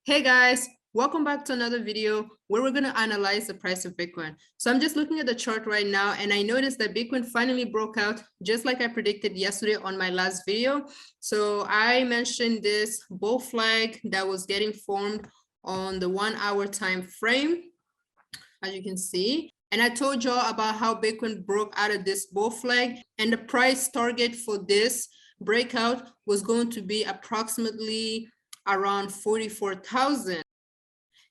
Hey guys, welcome back to another video where we're going to analyze the price of Bitcoin. So I'm just looking at the chart right now and I noticed that Bitcoin finally broke out just like I predicted yesterday on my last video. So I mentioned this bull flag that was getting formed on the 1 hour time frame, as you can see. And I told y'all about how Bitcoin broke out of this bull flag and the price target for this breakout was going to be approximately around 44,000.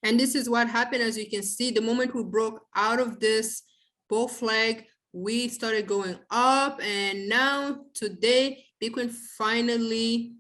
And this is what happened. As you can see, the moment we broke out of this bull flag, we started going up. And now today, Bitcoin finally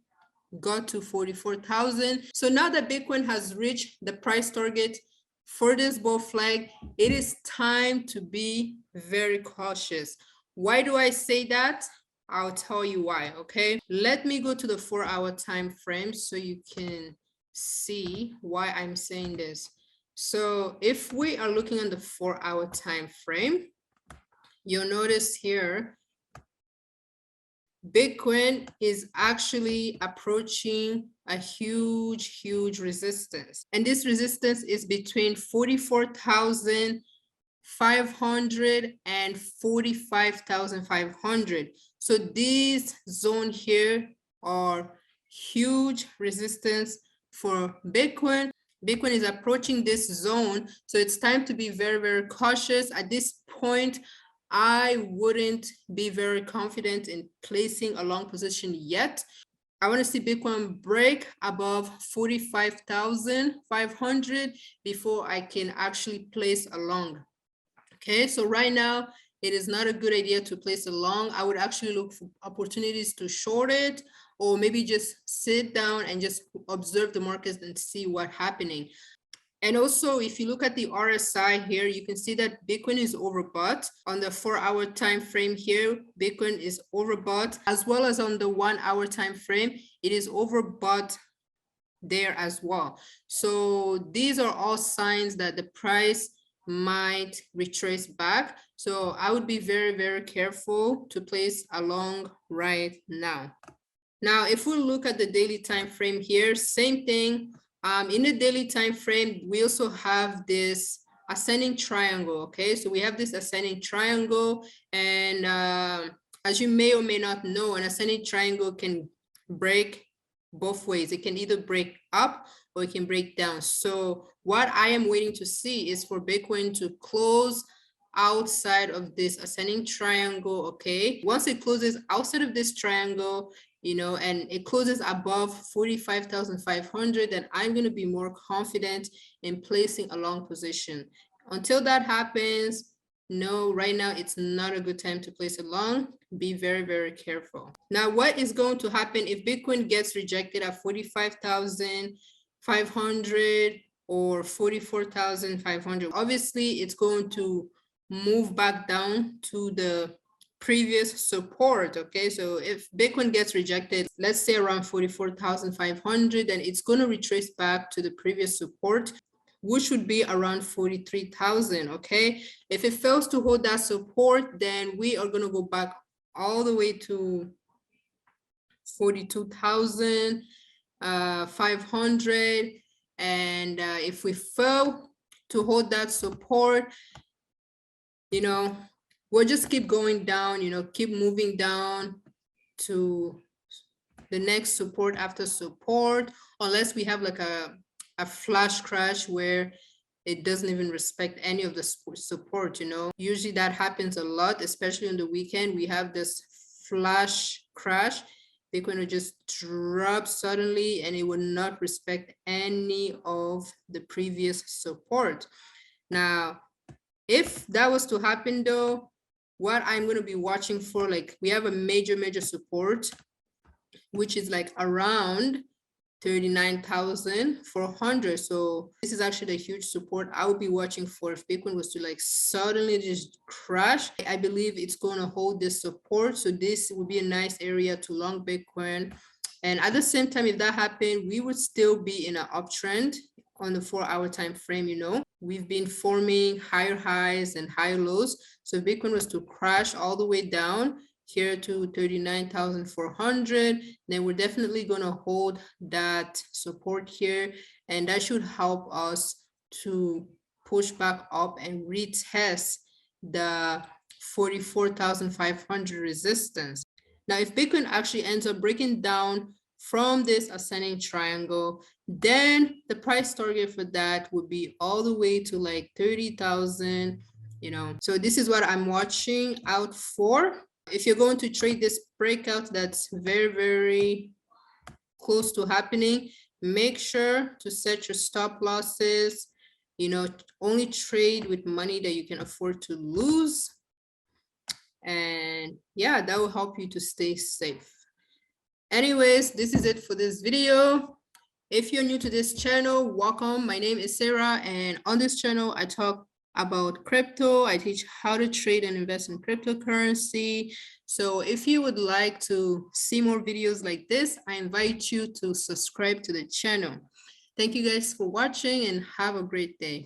got to 44,000. So now that Bitcoin has reached the price target for this bull flag, it is time to be very cautious. Why do I say that? I'll tell you why, okay? Let me go to the 4 hour time frame so you can see why I'm saying this. So if we are looking at the 4 hour time frame, you'll notice here, Bitcoin is actually approaching a huge resistance. And this resistance is between 44,500 and 45,500. So these zones here are huge resistance for Bitcoin. Bitcoin is approaching this zone. So it's time to be very cautious. At this point, I wouldn't be very confident in placing a long position yet. I want to see Bitcoin break above 45,500 before I can actually place a long. Okay, so right now, it is not a good idea to place a long. I would actually look for opportunities to short it, or maybe just sit down and just observe the markets and see what's happening. And also, if you look at the RSI here, you can see that Bitcoin is overbought. On the 4 hour time frame here, Bitcoin is overbought, as well as on the 1 hour time frame, it is overbought there as well. So these are all signs that the price might retrace back. So I would be very careful to place a long right now. Now, if we look at the daily time frame here, same thing. In the daily time frame, we also have this ascending triangle. Okay, so we have this ascending triangle, and as you may or may not know, an ascending triangle can break both ways. It can either break up or it can break down. So what I am waiting to see is for Bitcoin to close outside of this ascending triangle. Okay, once it closes outside of this triangle, you know, and it closes above 45,500, then I'm going to be more confident in placing a long position. Until that happens, no, right now it's not a good time to place a long. Be very careful. Now, what is going to happen if Bitcoin gets rejected at 45,500 or 44,500? Obviously, it's going to move back down to the previous support. Okay, so if Bitcoin gets rejected, let's say around 44,500, then it's going to retrace back to the previous support, which would be around 43,000. Okay, if it fails to hold that support, then we are going to go back all the way to 42,500. And if we fail to hold that support, you know, we'll just keep going down, you know, keep moving down to the next support after support, unless we have like a flash crash where it doesn't even respect any of the support, you know. Usually that happens a lot, especially on the weekend. We have this flash crash. Bitcoin will just drop suddenly and it will not respect any of the previous support. Now, if that was to happen though, what I'm going to be watching for, like we have a major support, which is like around 39,400. So this is actually a huge support I would be watching for if Bitcoin was to like suddenly just crash. I believe it's going to hold this support. So this would be a nice area to long Bitcoin. And at the same time, if that happened, we would still be in an uptrend on the 4 hour time frame. You know, we've been forming higher highs and higher lows. So if Bitcoin was to crash all the way down here to 39,400. Then we're definitely going to hold that support here, and that should help us to push back up and retest the 44,500 resistance. Now, if Bitcoin actually ends up breaking down from this ascending triangle, then the price target for that would be all the way to like 30,000, you know. So this is what I'm watching out for. If you're going to trade this breakout that's very, very close to happening, make sure to set your stop losses, you know, only trade with money that you can afford to lose. And yeah, that will help you to stay safe. Anyways, this is it for this video. If you're new to this channel, welcome. My name is Sarah, and on this channel, I talk about crypto. I teach how to trade and invest in cryptocurrency. So if you would like to see more videos like this, I invite you to subscribe to the channel. Thank you guys for watching and have a great day.